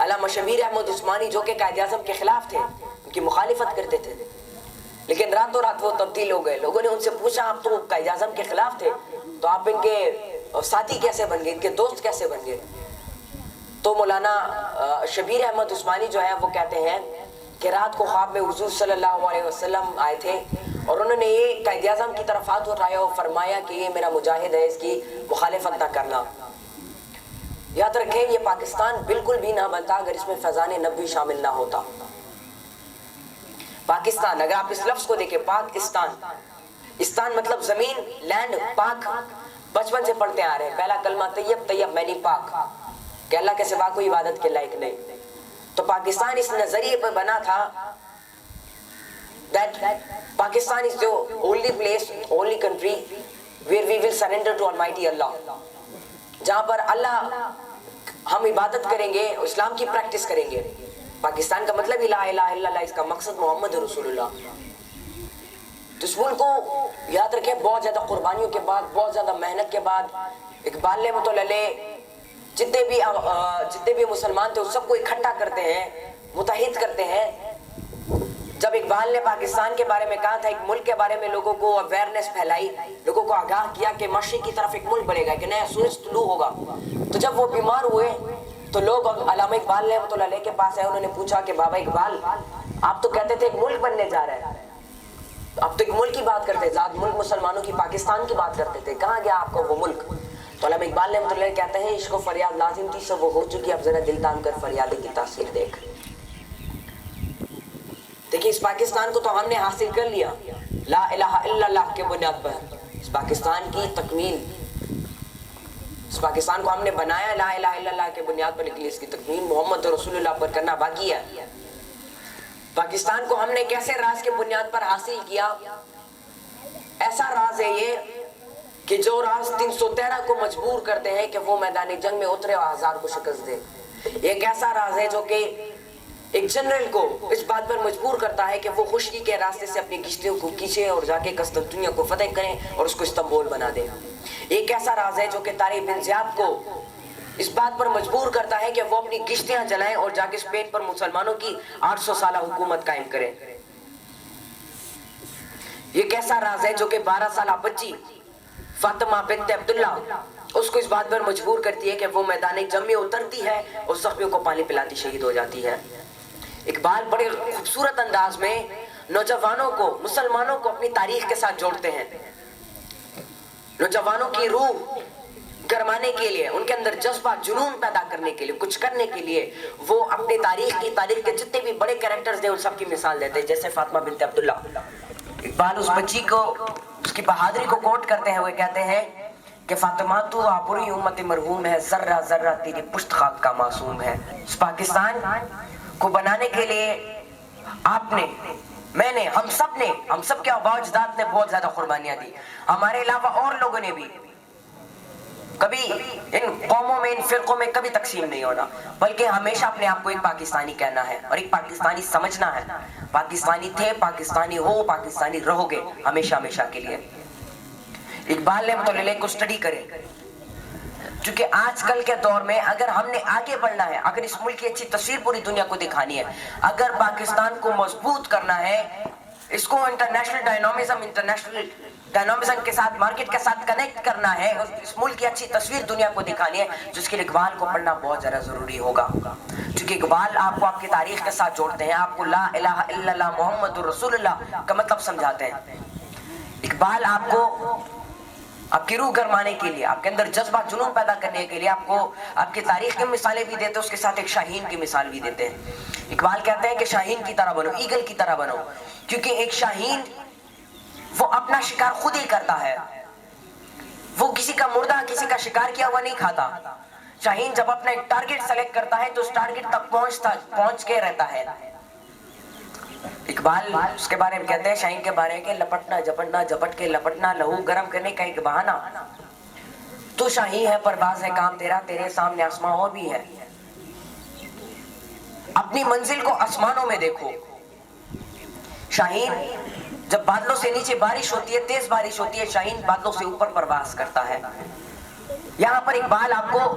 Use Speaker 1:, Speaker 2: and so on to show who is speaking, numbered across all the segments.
Speaker 1: علامہ شبیر احمد عثمانی جو کہ قائد اعظم کے خلاف تھے, ان کی مخالفت کرتے تھے, لیکن راتوں رات وہ تبدیل ہو گئے. لوگوں نے ان سے پوچھا آپ تو قائد اعظم کے خلاف تھے, تو آپ ان کے ساتھی کیسے بن گئے, ان کے دوست کیسے بن گئے؟ تو مولانا شبیر احمد عثمانی جو ہے وہ کہتے ہیں کہ رات کو خواب میں حضور صلی اللہ علیہ وسلم آئے تھے اور انہوں نے یہ قائد اعظم کی طرف ہاتھ اٹھایا اور فرمایا کہ یہ میرا مجاہد ہے, اس کی مخالفت نہ کرنا. یاد رکھیں یہ پاکستان بالکل بھی نہ بنتا اگر اس میں فیضان نبوی شامل نہ ہوتا. پاکستان, اگر آپ اس لفظ کو دیکھیں پاکستان, استان مطلب زمین, لینڈ, پاک, بچپن سے پڑھتے آ رہے ہیں پہلا کلمہ طیب, طیب معنی پاک, کہ اللہ کے سوا کوئی عبادت کے لائق نہیں. تو پاکستان اس نظریے پر بنا تھا that Pakistan is the only place, only country where we will surrender to Almighty Allah, جہاں پر اللہ ہم عبادت کریں گے, اسلام کی پریکٹس کریں گے. پاکستان کا مطلب لا الہ الا اللہ, اس کا مقصد محمد رسول اللہ. تو اس ملک کو یاد رکھیں بہت زیادہ قربانیوں کے بعد, بہت زیادہ محنت کے بعد اقبال رحمۃ اللہ علیہ جتنے بھی مسلمان تھے اس سب کو اکٹھا کرتے ہیں, متحد کرتے ہیں. جب اقبال نے پاکستان کے بارے میں کہا تھا, ایک ملک کے بارے میں لوگوں کو اویئرنیس پھیلائی, لوگوں کو آگاہ کیا کہ مشرق کی طرف ایک ملک بنے گا, کہ نیا سورج طلوع ہوگا. تو جب وہ بیمار ہوئے تو لوگ علامہ اقبال رحمۃ اللہ علیہ کے پاس آئے, انہوں نے پوچھا کہ بابا اقبال آپ تو کہتے تھے ایک ملک بننے جا رہا ہے, آپ تو ایک ملک کی بات کرتے, ذات ملک مسلمانوں کی پاکستان کی بات کرتے تھے, کہاں گیا آپ کا وہ ملک؟ تو علامہ اقبال رحمۃ اللہ علیہ کہتے ہیں عشق و فریاد لازم تھی سب وہ ہو چکی, اب ذرا دل تان کر فریادیں کی تاثیر دیکھ. دیکھیں اس پاکستان کو تو ہم نے حاصل کر لیا لا الہ الا اللہ کے بنیاد پر. اس پاکستان کی تکمیل, اس پاکستان کو ہم نے بنایا لا الہ الا اللہ کے بنیاد پر, لیکن اس کی تکمیل محمد رسول اللہ پر کرنا باقی ہے. پاکستان کو ہم نے کیسے راز کے بنیاد پر حاصل کیا؟ ایسا راز ہے یہ کہ جو راز 313 کو مجبور کرتے ہیں کہ وہ میدان جنگ میں اترے اور 1000 کو شکست دے. ایک ایسا راز ہے جو کہ ایک جنرل کو اس بات پر مجبور کرتا ہے کہ وہ خشکی کے راستے سے اپنی کشتیوں کو کھینچے اور جا کے قسطنطنیہ کو فتح کریں اور اس کو استنبول بنا دیں. ایک ایسا راز ہے جو کہ طارق بن زیاد کو اس بات پر مجبور کرتا ہے کہ وہ اپنی کشتیاں جلائیں اور جا کے اسپین پر مسلمانوں کی 800 سالہ حکومت قائم کریں. یہ کیسا راز ہے جو کہ 12 سالہ بچی فاطمہ بنت عبداللہ اس کو اس بات پر مجبور کرتی ہے کہ وہ میدان جنگ میں اترتی ہے اور زخمیوں کو پانی پلاتی شہید ہو جاتی ہے. اقبال بڑے خوبصورت انداز میں نوجوانوں کو, مسلمانوں کو اپنی تاریخ کے ساتھ جوڑتے ہیں. نوجوانوں کی روح گرمانے کے لیے, ان کے اندر جذبہ جنون پیدا کرنے کے لیے, کچھ کرنے کے لیے وہ اپنی تاریخ کے جتنے بھی بڑے کریکٹرز ہیں ان سب کی مثال دیتے ہیں. جیسے فاطمہ بنت عبداللہ, اقبال اس بچی کو, اس کی بہادری کو کوٹ کرتے ہیں, وہ کہتے ہیں کہ فاطمہ تو آپوری امت مرحوم ہے, ذرہ ذرہ تیری پشت خاک کا معصوم ہے. اس پاکستان کو بنانے کے لیے آپ نے, میں نے, ہم سب کے آباء و اجداد نے بہت زیادہ قربانیاں دی. ہمارے علاوہ اور لوگوں نے بھی. کبھی ان قوموں میں, ان فرقوں میں کبھی تقسیم نہیں ہونا, بلکہ ہمیشہ اپنے آپ کو ایک پاکستانی کہنا ہے اور ایک پاکستانی سمجھنا ہے. پاکستانی تھے, پاکستانی ہو, پاکستانی رہو گے ہمیشہ ہمیشہ کے لیے. اقبال رحمۃ اللہ علیہ کو اسٹڈی کریں, کیونکہ آج کل کے دور میں اگر ہم نے آگے بڑھنا ہے, اگر اس ملک کی اچھی تصویر پوری دنیا کو دکھانی ہے, اگر پاکستان کو مضبوط کرنا ہے, اس کو انٹرنیشنل ڈائنامزم کے ساتھ, مارکیٹ کے ساتھ کنیکٹ کرنا ہے, اس ملک کی اچھی تصویر دنیا کو دکھانی ہے, جس کے لیے اقبال کو پڑھنا بہت زیادہ ضروری ہوگا. کیونکہ اقبال آپ کو آپ کی تاریخ کے ساتھ جوڑتے ہیں, آپ کو لا الہ الا اللہ محمد رسول اللہ کا مطلب سمجھاتے ہیں. اقبال آپ کو آپ کی روح گرمانے کے لیے, آپ کے اندر جذبہ جنون پیدا کرنے کے لیے آپ کو آپ کی تاریخ کی مثالیں بھی دیتے ہیں, اس کے ساتھ ایک شاہین کی مثال بھی دیتے ہیں. اقبال کہتے ہیں کہ شاہین کی طرح بنو, ایگل کی طرح بنو, کیونکہ ایک شاہین وہ اپنا شکار خود ہی کرتا ہے, وہ کسی کا مردہ, کسی کا شکار کیا ہوا نہیں کھاتا. شاہین جب اپنا ایک ٹارگٹ سلیکٹ کرتا ہے تو اس ٹارگٹ تک پہنچ کے رہتا ہے. اقبال اس کے بارے میں کہتے ہیں, شاہین کے بارے میں, کہ لپٹنا جپٹنا, جپٹ کے لپٹنا, لہو گرم کرنے کا ایک بہانہ. تو شاہین ہے, پرواز ہے کام تیرا, تیرے سامنے آسماں اور بھی ہے. اپنی منزل کو آسمانوں میں دیکھو. شاہین جب بادلوں سے نیچے بارش ہوتی ہے, تیز بارش ہوتی ہے, شاہین بادلوں سے اوپر پرواز کرتا ہے. یہاں پر اقبال آپ کو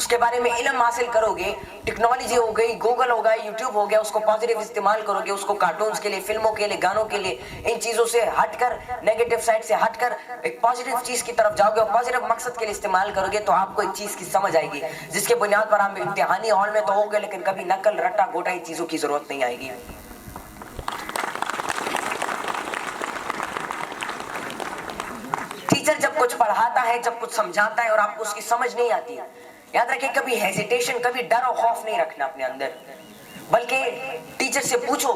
Speaker 1: اس کے بارے میں علم حاصل کرو گے. ٹیکنالوجی ہو گئی, گوگل ہو گئی, یوٹیوب ہو گیا, اس کو پازیٹیو استعمال کرو گے, اس کو کارٹونز کے لیے, فلموں کے لیے, گانوں کے لیے, ان چیزوں سے ہٹ کر, نیگیٹو سائڈ سے ہٹ کر ایک پازیٹیو چیز کی طرف جاؤ گے اور پازیٹیو مقصد کے لیے استعمال کرو گے, تو آپ کو ایک چیز کی سمجھ آئے گی جس کے بنیاد پر آپ امتحانی ہال میں تو ہو گے, لیکن کبھی نقل رٹا گوٹا ان چیزوں کی ضرورت نہیں آئے گی. ٹیچر جب کچھ پڑھاتا ہے, جب کچھ سمجھاتا ہے اور آپ کو اس کی سمجھ نہیں آتی, یاد رکھیں کبھی ہیزیٹیشن, کبھی ڈر اور خوف نہیں رکھنا اپنے اندر, بلکہ ٹیچر سے پوچھو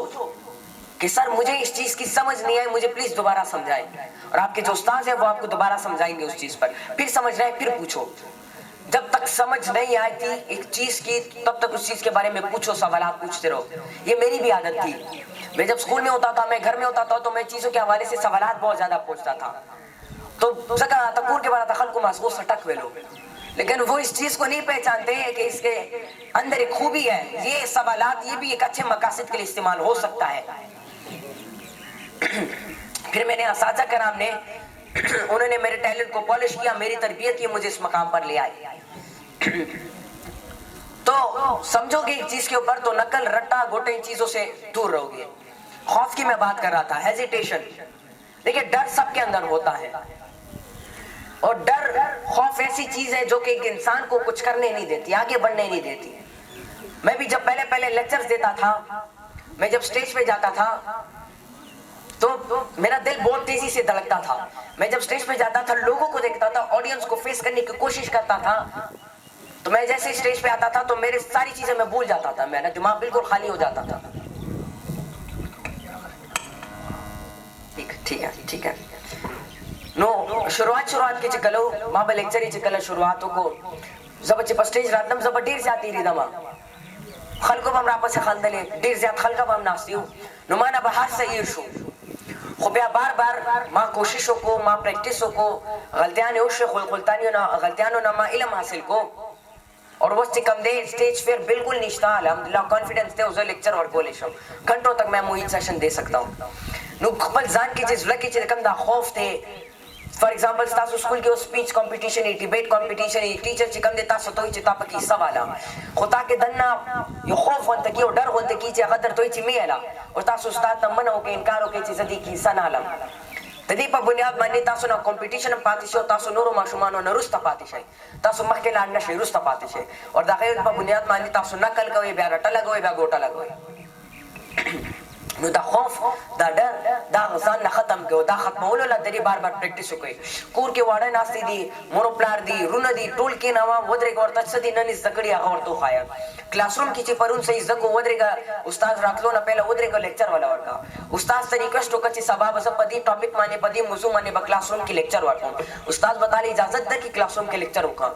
Speaker 1: کہ سر مجھے اس چیز کی سمجھ نہیں آئی, مجھے پلیز دوبارہ سمجھائیں, اور آپ کے جو استاد ہیں وہ آپ کو دوبارہ سمجھائیں گے اس چیز پر. پھر سمجھ رہے ہیں پھر پوچھو, جب تک سمجھ نہیں آتی ایک چیز کی تب تک اس چیز کے بارے میں پوچھو, سوالات پوچھتے رہو. یہ میری بھی عادت تھی, میں جب اسکول میں ہوتا تھا, میں گھر میں ہوتا تھا, تو میں چیزوں کے حوالے سے سوالات بہت زیادہ پوچھتا تھا. تو زکا تکور کے بعد خلق کو سٹک ویلو, لیکن وہ اس چیز کو نہیں پہچانتے ہیں کہ اس کے اندر ایک خوبی ہے, یہ سوالات یہ بھی ایک اچھے مقاصد کے لیے استعمال ہو سکتا ہے. پھر میں نے اساتذہ کرام نے, انہوں نے میرے ٹیلنٹ کو پالش کیا, میری تربیت کی, مجھے اس مقام پر لے آئے. تو سمجھو گے ایک چیز کے اوپر تو نقل رٹا گوٹے ان چیزوں سے دور رہو گے. خوف کی میں بات کر رہا تھا, ہیزیٹیشن. دیکھیں ڈر سب کے اندر ہوتا ہے, اور ڈر خوف ایسی چیز ہے جو کہ ایک انسان کو کچھ کرنے نہیں دیتی, آگے بڑھنے نہیں دیتی. میں بھی جب پہلے لیکچرز دیتا تھا, میں جب سٹیج پہ جاتا تھا تو میرا دل بہت تیزی سے دھڑکتا تھا. میں جب سٹیج پہ جاتا تھا, لوگوں کو دیکھتا تھا, آڈینس کو فیس کرنے کی کوشش کرتا تھا, تو میں جیسے سٹیج پہ آتا تھا تو میرے ساری چیزیں میں بھول جاتا تھا, میرا دماغ بالکل خالی ہو جاتا تھا. ٹھیک ہے نو شروعات کی چکلو ماں با لیکچر چکل شروعاتوں کو زب چپ سٹیج راتم زب ډیر زیاتی ریدما خلکو بم را پسې خندلې, ډیر زیات خلک بم ناستیو, نو ما نه به هر څه هیر شو. خو بیا بار ما کوشش وکړو, ما پریکټیس وکړو, غلطیانې وشوې, خو غلطیانو نه ما علم حاصل کو, اور وہ کم دے اسٹیج پھر بالکل نشتا, الحمدللہ کانفیڈنس تے اسے لیکچر ورکولی شو, گھنٹوں تک میں موہید سیشن دے سکتا ہوں. نو خپل ځان کې چې زړه کې چې کم دا خوف ته, فار ایگزامپل تاسو سکول کې سپیچ کمپټیشن, ډیبیټ کمپټیشن, ټیچر چې کم دې تاسو ته چې تاسو کې سواله خو تا کې دنه یو خوف ونته کې او ډر ونته کې چې هغه درته چې میاله, او تاسو استاد ته منو کې انکار وکړي چې زدي کې سنالم. د دې په بنیاد باندې تاسو نه کمپټیشن پاتې شو, تاسو نورو ماشومانو نه رسته پاتې شئ, تاسو مخکې لاړ نه شئ, رسته پاتې شئ, او د هغې په بنیاد باندې تاسو نقل کوئ, بیا رټه لګوئ, بیا ګوټه لګوئ. نو دا خوف, دا ډر, دا ځان نه ختم کړو, دا ختمولو له درې بار پریکټیس وکړئ. کور کې واړه ناستې دي, مور پلار دي, رونه دي, ټول کېنوه, ودرېږه, ورته څه دي نن زده کړي هغه ورته وښایه. کلاس روم کې چې پرون صحیح زده کړو, ودرېږه, استاد راتلو نه پهله ودرېږه, لیکچر والا ورکړه. استاد ته ریکویسټ وکړه چې سبا به زه په دې ټاپک باندې, په دې موضوع باندې به کلاس روم کې لیکچر ورکړم. استاد به تاله اجازت ده چې کلاس روم کې لیکچر وکړه.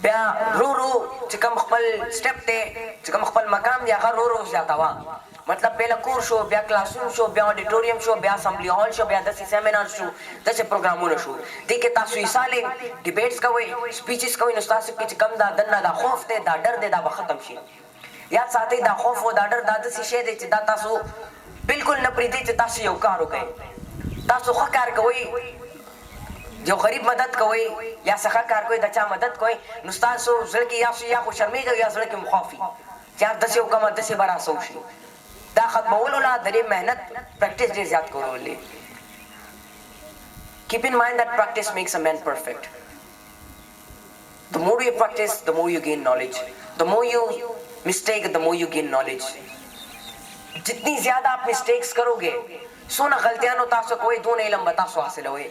Speaker 1: بیا رو چې کوم خپل سټپ ته, چې کوم خپل مقام دی, هغه رو زیاتوه. مطلب پہلا کور شو, بیا کلاس روم شو, بیا آڈیٹوریم شو, بیا اسمبلی ہال شو, بیا دسی سیمینار شو, دسی پروگرامونه شو. دیکھے تاسو ایسالے ڈیبیٹس کوئی, سپیچز کوئی, نو تاسو کې کم دا دنه دا خوف ته, دا ډر دی, دا به ختم شي. یاد ساتئ دا خوف او دا ډر دا داسې شی دی چې دا تاسو بالکل نه پرېږدئ چې تاسو یو کار وکړئ. تاسو ښه کار کوئ, جو غریب مدد کوئ یا څه کار کوئ, د چا مدد کوئ, نو ستاسو زړه کې یا خو شرمېږئ یا زړه کې مو خوف وي چې یار داسې وکړمه, داسې به راسه وشي. دا ختمولو لا درې محنت پریکټیس ډېر زیات کولې. Keep in mind that practice makes a man perfect. The more you practice, the more you gain knowledge. The more you mistake, the more you gain knowledge. جتنی زیادہ آپ مسٹیکس کرو گے, سونا غلطیانو تاسو کوئی دون علم به تاسو حاصل ہوئے.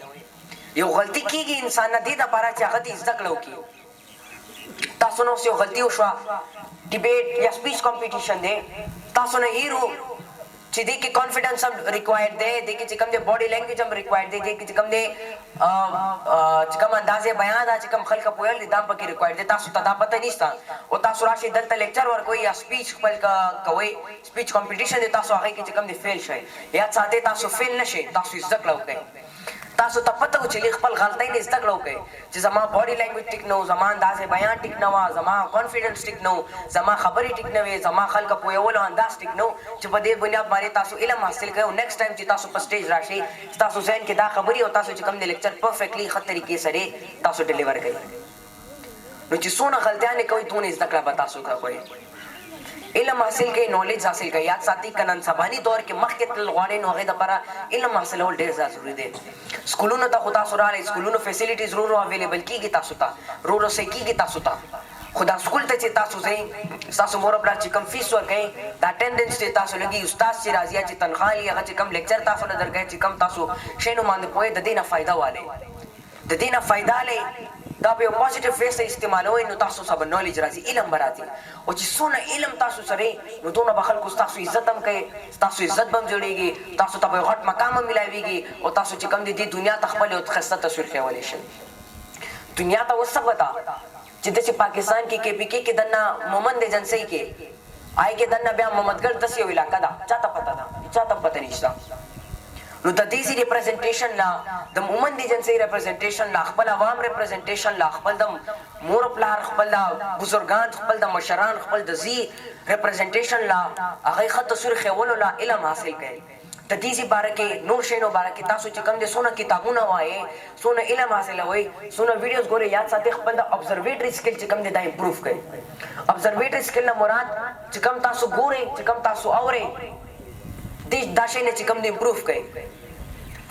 Speaker 1: یو غلطی کیږي انسان نه دې دپاره چې هغه دې زده کړه وکړي. تاسو نو یو غلطي وشوه, ډیبیټ یا سپیچ کمپټیشن دی, تاسو نه هیرو چې دې کې کانفیډنس هم ریکوائرډ دی, دې کې چې کوم دی باډي لینګویج هم ریکوائرډ دی, دې کې چې کوم دی چې کوم اندازې بیان دا چې کوم خلک پوهیل دي دا پکې ریکوائرډ دی. تاسو ته دا پته نشته, او تاسو راشئ دلته لیکچر ورکوئ یا سپیچ خپل کوئ, سپیچ کمپټیشن دی, تاسو هغې کې چې کوم دی فیل شئ. یاد ساتئ تاسو فیل نه شئ, تاسو زده کړه وکړئ. تاسو ته پته و چې خپل غلطۍ نه زده کړه وکړئ چې زما باډي لینګویج ټیک نه و, زما اندازې بیان ټیک نه وه, زما کانفیډنس ټیک نه و, زما خبرې ټیک نه وې, زما خلک پوهولو انداز ټیک نه و, چې په دې بنیاد باندې تاسو علم حاصل کړئ. او نیکسټ ټایم چې تاسو په سټیج راشئ, تاسو ذهن کې دا خبرې او تاسو چې کوم دی لیکچر پرفیکټلی ښه طریقې سره تاسو ډیلیور کړئ. نو چې څونه غلطیانې کوي دونه زده کړه به تاسو کوئ. علم حاصل کړئ، نالج حاصل کړئ. یاد ساتئ که نن سباني دور کې مخکې تلل غواړئ نو هغې دپاره علم حاصلول ډېر زیات ضروري دی. سکولونو ته خو تاسو راغلئ، سکولونو فیسیلیټیز رو اویلیبل کېږي تاسو ته، رو صحیح کېږي تاسو ته. خو دا سکول ته چې تاسو ځئ، ستاسو مور پلار چې کوم فیس ورکوئ، دا اټینډنس چې تاسو لګي، استاد چې راځي یا چې تنخوا لي، هغه چې کوم لیکچر تاسو له درکوي، چې کوم تاسو شی نو باندې پوهئ، د دې نه فایده والئ، د دې نه فایده لئ. دا په یو پازیټیو فیس ته استعمالوئ نو تاسو سره به نالج راځي، علم به راځي. او چې څونه علم تاسو سره نو دونه به خلکو ستاسو عزت هم کوي، ستاسو عزت به هم جوړېږي، تاسو ته به یو غټ مقام هم میلاویږي او تاسو چې کوم دي دې دنیا ته خپل یو ښایسته تصویر ښیولی شئ. دنیا ته اوس څه پته چې داسې پاکستان کې کے پی کے کې دننه مومند ایجنسۍ کې آی کې دننه بیا محمدګل داسې یو علاقه ده، چاته پته ده؟ چاته پته نشته. نو د دې ریپرزنټیشن لا، د مومند ایجنسۍ ریپرزنټیشن لا، خپل عوام ریپرزنټیشن لا، خپل د مور پلار، خپل د بزرګان، خپل د مشران، خپل د زی ریپرزنټیشن لا، هغه ښه تصویر ښیولو لا علم حاصل کړئ. د دې باره کې نور شیانو باره کې تاسو چې کوم دي څونه کتابونه وایئ، څونه علم حاصلوئ، څونه ویډیوز ګورئ، یاد ساتئ خپل د ابزرویټري سکل چې کوم دی دا امپروف کړئ. ابزرویټري سکل نه مراد چې کوم تاسو ګورئ، چې کوم تاسو اورئ، دا شی نه چې کوم دی امپروف کړئ.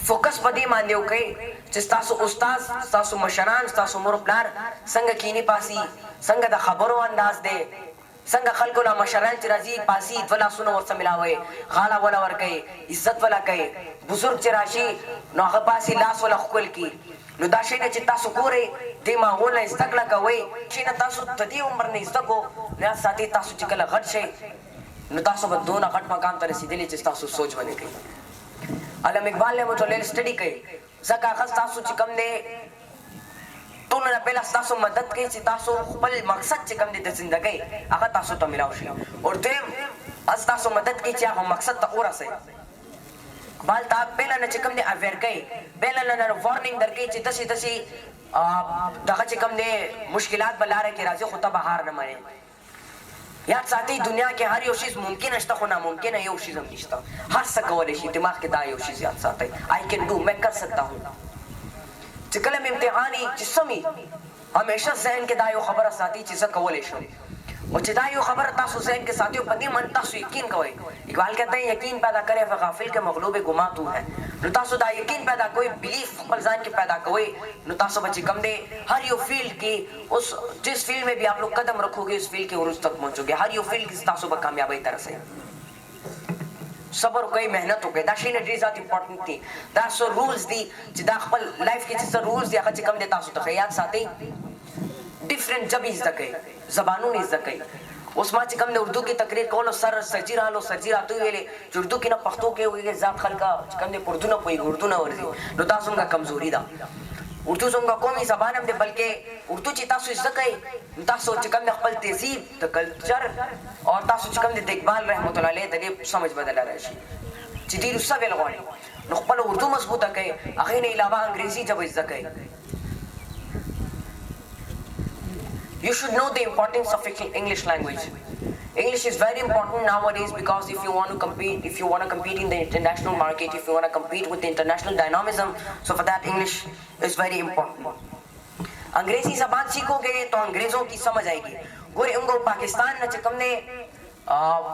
Speaker 1: فوکس په دې باندې وکړئ چې ستاسو استاد، ستاسو مشران، ستاسو مور پلار څنګه کینی پاسي، څنګه د خبرو انداز دی، څنګه خلکو لا مشران چې راځي پاسي دوه لاسونه ورسره ملاوئ، غاړه وله ورکوئ، عزت وله کوئ. بزرګ چې راشي نو هغه پاسي لاس وله ښکل کړي. نو دا شی نه چې تاسو ګورئ، دې ماحول نه زده کړه کوئ، شی نه تاسو د دې عمر نه زده کو. یاد ساتئ تاسو چې کله غټ شئ نو تاسو به دونه غټ مقام ته رسېدلی چې ستاسو سوچ به نه کوي. علم اقبال رحمت الله سټډي کوي، ځکه هغه ستاسو چې کوم دی ټولو نه پهله ستاسو مدد کوي چې تاسو خپل مقصد چې کوم دی د زندګۍ هغه تاسو ته میلاو شي. او دویم ستاسو مدد کوي چې هغه مقصد ته ورسئ. اقبال ته پهله نه چې کوم دی اویر کوي، پهله نه وارننګ درکوي چې داسې داسې دغه چې کوم دی مشکلات به لاره کې راځي، خو ته به هار نه منې. یاد ساتئ دنیا کې هر یو شیز ممکن شته خو ناممکنه یو شیز هم نشته. هر څه کولی شي، دماغ کې دا یو شیز یاد ساتئ، آئی کین ڈو، میں کر سکتا ہوں. چې کله مې امتحاني چې سمي همیشه ذهن کې دا یو خبره ساتي چې زه کولی شم. اور چې دا یو خبره تاسو ذهن کې ساتي او په دې باندې تاسو یقین کوئ. اقبال کہتے ہیں یقین پیدا کرے غافل کے مغلوب گماں تو ہے. نو تاسو دا یقین پیدا کوئ، بلیف خپل ځان کې پیدا کوئ، نو تاسو به چې کوم دی ہر یو فیلڈ کې اس جس فیلڈ میں بھی آپ لوگ قدم رکھو گے اس فیلڈ کے عروج تک پہنچو گے. ہر یو فیلڈ کې تاسو به کامیابی ته رسئ. صبر وکړئ، محنت وکړئ، دا شی نه ډېر زیات امپورټنټ دي. دا څه رولز دي چې دا خپل لایف کې چې څه رولز دي هغه چې کوم دی تاسو ته یاد ساتئ. ډفرنٹ ژبې زده کړئ، زبانونه زده کړئ. اوس ما چې کوم دی اردو کې تقریر کولو سرجي رالو، سرجي راته ویلې چې اردو کې نه پښتو کې ویلې ذات خلکه چې کوم دی په اردو نه پوهېږي، اردو نه ورځي. نو دا زموږ کمزوري ده. اردو زموږ قومي زبان هم دی، بلکې اردو چې تاسو زده کړئ تاسو چې کوم دی خپل تهذیب د کلچر او تاسو چې کوم دی د اقبال رحمت الله علیه د دې سمجھ بدله راشي چې دې روسه ویل غواړي. نو خپل اردو مضبوطه کړئ، هغې نه علاوه انګریزي ژبه زده کړئ. You should know the importance of English language. English is very important nowadays because if you want to compete in the international market, if you want to compete with the international dynamism, so for that English is very important. انگریزی زبان سیکھو گے تو انگریزوں کی سمجھ آئے گی. گورے انگو پاکستان نہ چکم نے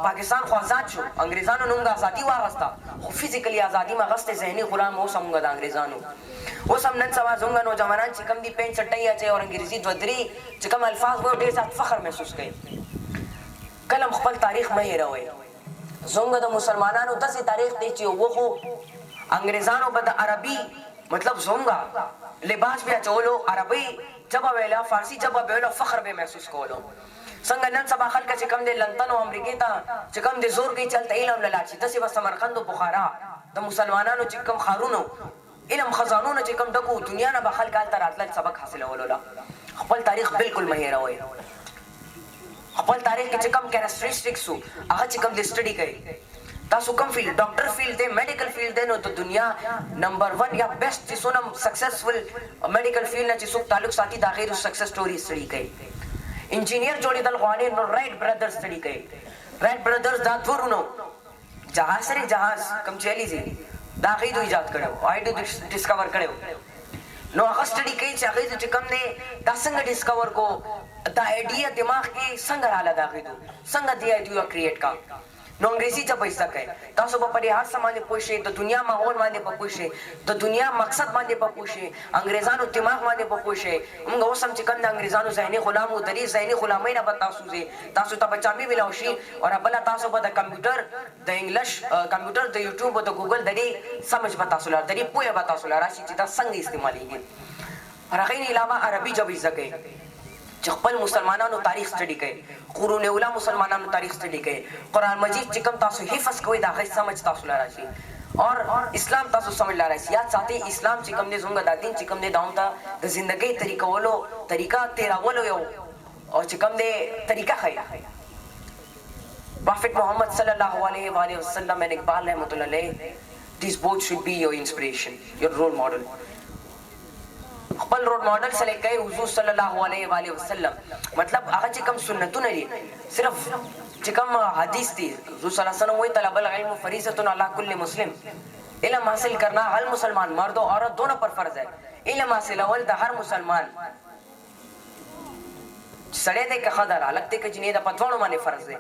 Speaker 1: پاکستان خو آزاد شو، انگریزانو نونگا آزادی واغستا، خو فیزیکلی آزادی ما غست ذہنی غلام ہو سمونگا دا انگریزانو. وہ سم نن سوا زونگا نوجوانان چکم دی پینٹ چٹائی اچے اور انگریزی دودری چکم الفاظ وہ ډیر زیات فخر محسوس کئ. کلم خپل تاریخ مه هیروئ. زونگا د مسلمانانو داسې تاریخ دی چې وہ خو انگریزانو به د عربي مطلب زونگا لباس بیا چولو، عربی جبه ویلا، فارسی جبه ویلا، فخر به محسوس کولو. څنګه نن سبا خلک چې کم دی لندن او امریکې ته چې کم دی زور کوي چلته علم له لاړ شي، داسې به سمرقند او بخارا د مسلمانانو چې کم ښارونو علم خزانونه چې کم ډکو دنیا نه به خلک هلته راتلل سبق حاصلولو له. خپل تاریخ بالکل مه هېروئ. خپل تاریخ کې چې کم کیریکټرسټکس وو هغه چې کم دی سټډي کوئ. تاسو کوم فیلډ ډاکټر فیلډ دی، میډیکل فیلډ دی، نو د دنیا نمبر 1 یا بیسټ چې څونه سکسسفل میډیکل فیلډ نه چې څوک تعلق ساتي د هغې سکسس سټوري سټډي کوي. انجینیر جوړېدل غواړي نو رایټ برادرز سټډي کوي. رایټ برادرز دا دوه ورونو جهاز سره جهاز کوم چې الیزي دا هغې دوی ایجاد کړی و، هغې ډسکور کړی و. نو هغه سټډي کوي چې هغې چې کوم دی دا څنګه ډسکور کو، دا آئیڈیا دماغ کې څنګه رااله دا غیدو څنګه دی آئیډیا کریټ کا نو انګریزي ته پیسې کوي تاسو په پرې هر سمانه پوښي د دنیا ماحول باندې په پوښي د دنیا مقصد باندې په پوښي انګریزانو دماغ باندې په پوښي موږ اوسم چې کنده انګریزانو ذهني غلامو درې ذهني غلامۍ نه بتاسو زی تاسو ته بچامي ویلو شي او بل تاسو په د کمپیوټر د انګلیش کمپیوټر د یوټیوب او د ګوګل د دې سمجھ بتاسو لار د دې پوهه بتاسو لار شي چې دا څنګه استعماليږي هغه نه علاوه عربي ژبه زده چې خپل مسلمانانو تاریخ سټډي کوي قرون اوله مسلمانانو تاریخ سټډي کوي قرآن مجید چې کوم تاسو حفظ کوئ دا غي سمجھ تاسو لاره شي اور اسلام تاسو سمجھ لاره شي یاد ساتي اسلام چې کوم دې زموږ د دین چې کوم دې داوم ته د ژوندۍ طریقه تیراولو یو او چې کوم دې طریقه خي Prophet Muhammad sallallahu alaihi wa sallam and Iqbal rahmatullah alayhi, these both should be your inspiration, your role model. خپل رول ماډل سره کوي حضور صلی الله علیه و آله وسلم مطلب هغه چې کوم سنتونه دي صرف چې کوم حدیث دي حضور صلی الله علیه وسلم وی طلب العلم فریضۃ علی کل مسلم علم حاصل کرنا ہر مسلمان مرد و عورت دونوں پر فرض ہے علم حاصل اول د هر مسلمان سړی دی که ښځه ده هلک دی که جنۍ ده په دواړو باندې فرض دی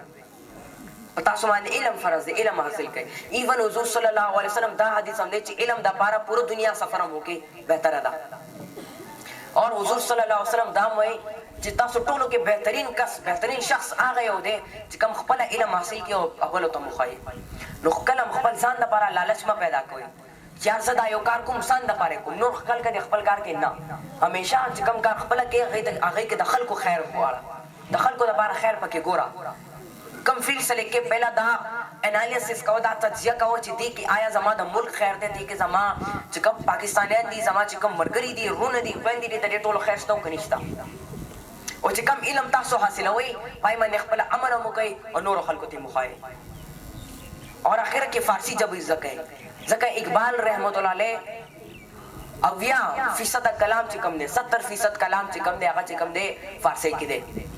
Speaker 1: په تاسو باندې علم فرض دی علم حاصل کړئ ایون حضور صلی الله علیه وسلم دا حدیث هم دی چې علم د پاره پوره دنیا سفر هم وکړي بهتره ده اور حضور صلی الله علیه وسلم دا وایي چې تاسو ټولو کې بهترین کس بهترین شخص هغه یو دی چې کوم خپل علم حاصل کړي او اول ته مخایي نو کلم خپل ځان لپاره لالچ ما پیدا کوي چې هر څه دا یو کار کوم ځان لپاره کوم نور خپل کې خپل کار کې نه همیشه چې کوم کار خپل کې هغه کې د خلکو خیر غواړه د خلکو لپاره خیر پکې ګوره کم فیل سے لے کے پہلا دا انالیسس کو دا تجزیہ کو چې دی کې آیا زما د ملک خیر دی کې زما چې کوم پاکستانیان دي زما چې کوم مرګري دي رونه دي خويندې دي د ټولو خیر ستو کنيشتا او چې کوم علم تاسو حاصلوي پای باندې خپل عمل مو کوي او نور خلکو ته مخای اور اخر کې فارسی جب زکه زکه اقبال رحمت الله علیه اویا فیصد کلام چې کوم دی 70% کلام چې کوم دی هغه چې کوم دی فارسی کې دی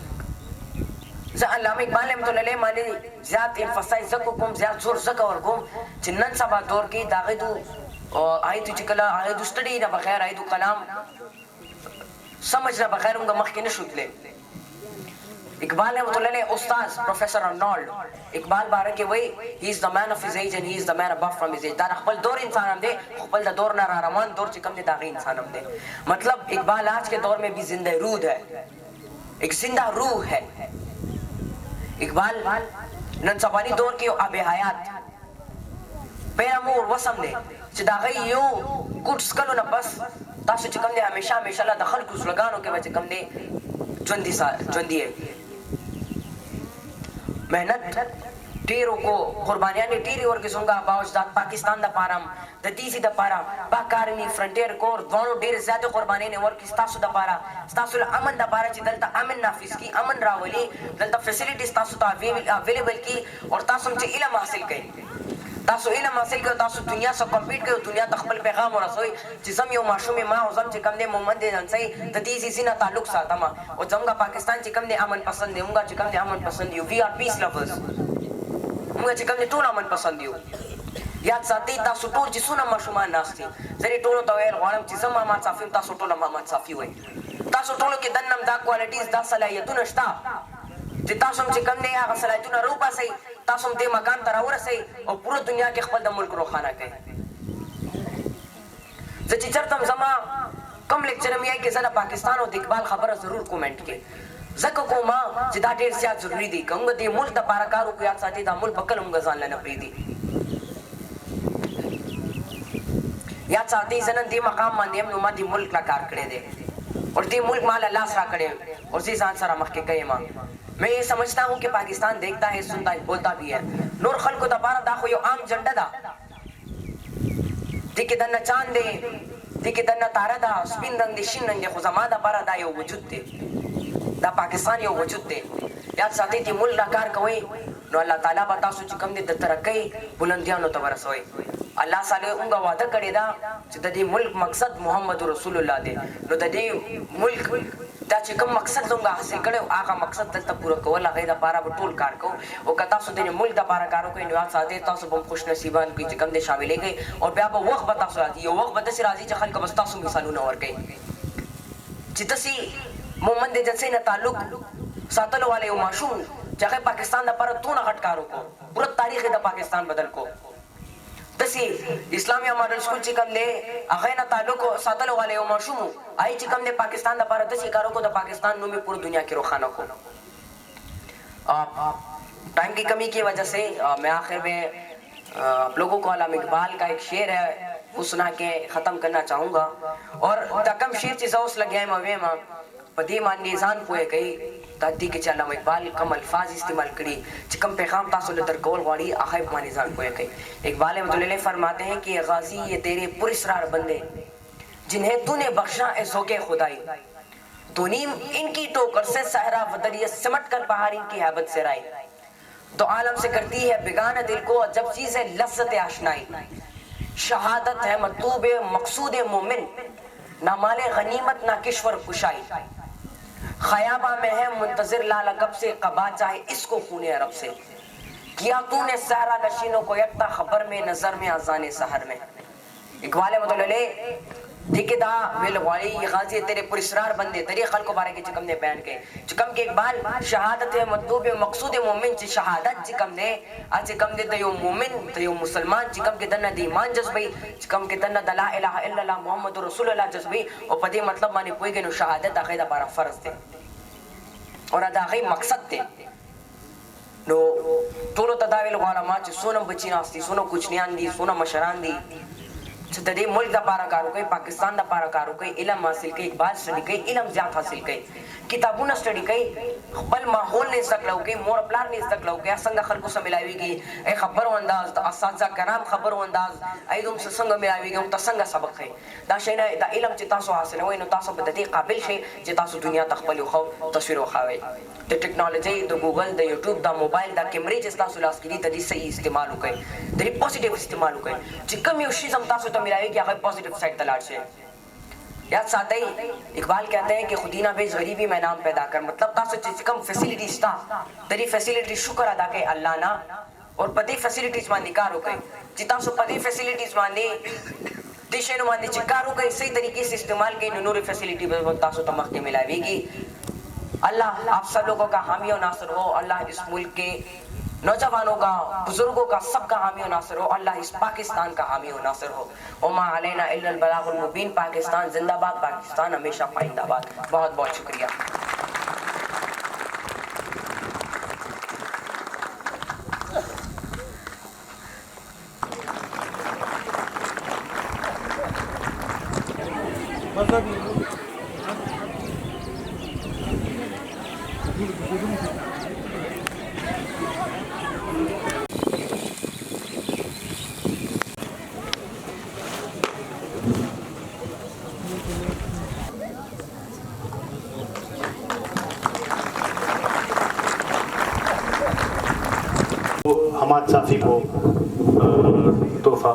Speaker 1: زه علامه اقبال رحمت الله علیه باندې زیات امفسایز زکو کوم زیات زور زکه ورکوم چې نن سبا دور کې داغه دو آیت چې کله آیت سټډي نه بغیر آیت کلام سمجھ نه بغیر موږ مخکې نشو تللی اقبال رحمت الله علیه استاد پروفیسر ارنالډ اقبال باره کې وایي he is the man of his age and he is the man above from his age دا خپل دور انسان هم دی خپل د دور نه را روان دور چې کوم دی داغه انسان هم دی مطلب اقبال آج کے دور میں بھی زندہ روح ہے ایک زندہ روح ہے اقبال نن سبانی دور کې آب حیات پیرامور وسم دی چې دا غي یو ګډ سکلو نه بس تاسو چې کوم دی همیشه الله د خلکو سلګانو کې چې کوم دی ژوندۍ محنت ډیرو کو قربانیاں ډیری ورکې څنګه باوجداد پاکستان د پارم د دیسی د پارا باکارنی فرنټیر کور دوه ډیر زیاته قربانیاں ورکې تاسو د پارا تاسو امن د پارا چې دلته امن نافذ کی امن راولي دلته فیسیلیټیز تاسو ته اویلیبل کی اور تاسو چې علم حاصل کړئ تاسو علم حاصل کړئ تاسو دنیا سره کمپیټ کړئ دنیا ته خپل پیغام ورسوي چې زم یو ماشوم ما او زم چې کوم دی محمد دې نن سي د دې سينه تعلق ساتم او زمګه پاکستان چې کوم دی امن پسند دی موږ چې کوم دی امن پسند you we are peace lovers موږ چې کوم دی ټول امن پسند یو یاد ساتي تاسو ټول چې سونه ماشومان ناشتي زری ټول ته ویل غواړم چې زم ما صافي تاسو ټول ما صافي وای تاسو ټول کې دنم دا کوالټیز دا صلاحیتونه شته چې تاسو چې کوم دی هغه صلاحیتونه روپا سي تاسو دې مکان ته راورسئ او پوره دنیا کې خپل د ملک روښانه کړئ زه چې چېرته زما کم لیکچر مې کې زه د پاکستان او د اقبال خبره ضرور کومنټ کې ځکه کوم چې دا ډېر زیات ضروري دی که موږ دې ملک دپاره کار وکړو یاد ساتي دا ملک به کله موږ ځان له نه پرېږدي یاد ساتي زه نن دې مقام باندې یم نو ما دې ملک له کار کړی دی اور دې ملک ما له لاس را کړی اور زه ځان سره مخکې کړی ما میں یہ سمجھتا ہوں کہ پاکستان دیکھتا ہے سنتا ہے بولتا بھی ہے نور خلق کو دپارا دا خو یو عام جنڈا دا دی کې دنه چاند دی دی کې دنه تاره دا سپین رنگ دی شین رنگ دی خو زما دپاره دا یو وجود دی دا پاکستان یو وجود دی یاد ساتئ چې ملک را کار کوئ نو الله تعالی به تاسو چې کوم دی د ترقۍ بلندیانو ته ورسوئ الله سره اونګه وعده کړې ده چې د دې ملک مقصد محمد رسول الله دی نو د دې ملک دا چې کوم مقصد څنګه حاصل کړو هغه مقصد دلته پوره کول هغه د پاره به ټول کار کو او که تاسو د ملک د پاره کارو کوئ نو ساده تاسو به خوش نصیبان کې چې کوم دي شاملې کوي او بیا به وخت به تاسو راځي یو وخت به تاسو راځي چې خلک به تاسو مثالونه ورکړي چې تاسو مومن دے جلسے نہ تعلق ساتلو والے معشوم چاہے پاکستان دا پر تو نہ ہٹکارو کو پورا تاریخ دا پاکستان بدل کو تسی اسلامیہ ماڈل سکول چکم دے اغینا تعلق ساتلو والے معشوم آئی چکم دے پاکستان دا پر تسی کارو کو دا پاکستان نو میں پوری دنیا کی روخانہ کو. ٹائم کی کمی کی وجہ سے میں آخر میں آپ لوگوں کو علامہ اقبال کا ایک شعر ہے وہ سنا کے ختم کرنا چاہوں گا. اور تکم شعر چیزا اس لگیا ہے مویما پدی مان نیزان پوئے گئی تادی کے علامہ اقبال کم الفاظ استعمال کری چکم پیغام تاسو لدر کول غواڑی آخر مان نیزان پوئے گئی. اقبال مطلع فرماتے ہیں کہ غازی یہ تیرے پراسرار بندے جنہیں تو نے بخشا اے ذوق خدائی تو نیم ان کی ٹوکر سے صحرا ودریت سمٹ کر بہار ان کی حیبت سے رائی تو عالم سے کرتی ہے بیگانہ دل کو جب چیز ہے لذت آشنائی شہادت ہے مطلوب مقصود مومن نہ مال غنیمت نہ کشور کشائی خیابہ میں ہے منتظر لال کب سے قبا چاہے اس کو خون عرب سے کیا تو نے صحرا نشینوں کو یکتا خبر میں نظر میں آزان سحر میں. اقبال مطلع دیکھے دا ویل غوالی یہ غازی تیرے پراسرار بندے تیرے خلق بارے کے چکم نے بیان کے چکم کے اقبال شہادت ہے مطلوب مقصود مومن چی شہادت چکم نے آج چکم دے دیو مومن دیو مسلمان چکم کے دنہ دیمان جذبی چکم کے دنہ دلا الہ الا اللہ محمد رسول اللہ جذبی اور پدی مطلب مانے کوئی گے نو شہادت آخیدہ پارا فرض دے اور ادا آخی مقصد دے نو طولو تداویل غوالا ماں چی سونم بچی ناستی سونم کچھ نیان دی سونم مشران دی چھتے ملک دا پارا کارو کئی پاکستان دا پارا کارو کئی علم حاصل کئی اقبال سٹڈی کئی علم زیاد حاصل کئی کتابون سٹڈی کئی بل ماحول نے استق لو کئی مور پلار نے استق لو کئی سنگا خلقو سے ملاوی گئی اے خبر و انداز اساتذہ کرام خبر و انداز اے دوم سے سنگا ملاوی گئی تا سنگا سبق ہے دا شئینا دا علم چی تاسو حاصل ہوئی نو تاسو بدتی قابل شئی چی تاسو دنیا تخبلی خو تصویر و خواہی دا ٹیکنالوجی دا گوگل دا یوٹیوب دا موبائل دا کیمری جس تاسو لاس کی دی تا دی صحیح استعمال ہو گئی دی پوزیٹیو استعمال ہو گئی چی کم یو شیز ہم تاسو تا ملاوی گئی آخر پوزیٹیو سائٹ تلاٹ سے یاد ساتھ ہی اقبال کہتے ہیں کہ خودینہ بیز غریبی میں نام پیدا کر مطلب تاسو چیز کم فیسیلیٹیز تا تری فیسیلیٹیز شکر ادا کہ اللہ نا اور پتی فیسیلیٹیز ماندی کارو کئی چی تاسو پتی فیسیلیٹیز ماندی دیشے نو ماندی چی کارو کئی صحیح طریقے سے استعمال کئی نور فیسیلیٹی بزبط تاسو تمخ کے ملاوی گی. اللہ آپ سب لوگوں کا حامی و ناصر ہو. اللہ اس ملک کے نوجوانوں کا بزرگوں کا سب کا حامی و ناصر ہو. اللہ اس پاکستان کا حامی و ناصر ہو. وما علینا الا البلاغ المبین. پاکستان زندہ باد. پاکستان ہمیشہ پائندہ باد. بہت بہت شکریہ.
Speaker 2: حماد صافی کو تحفہ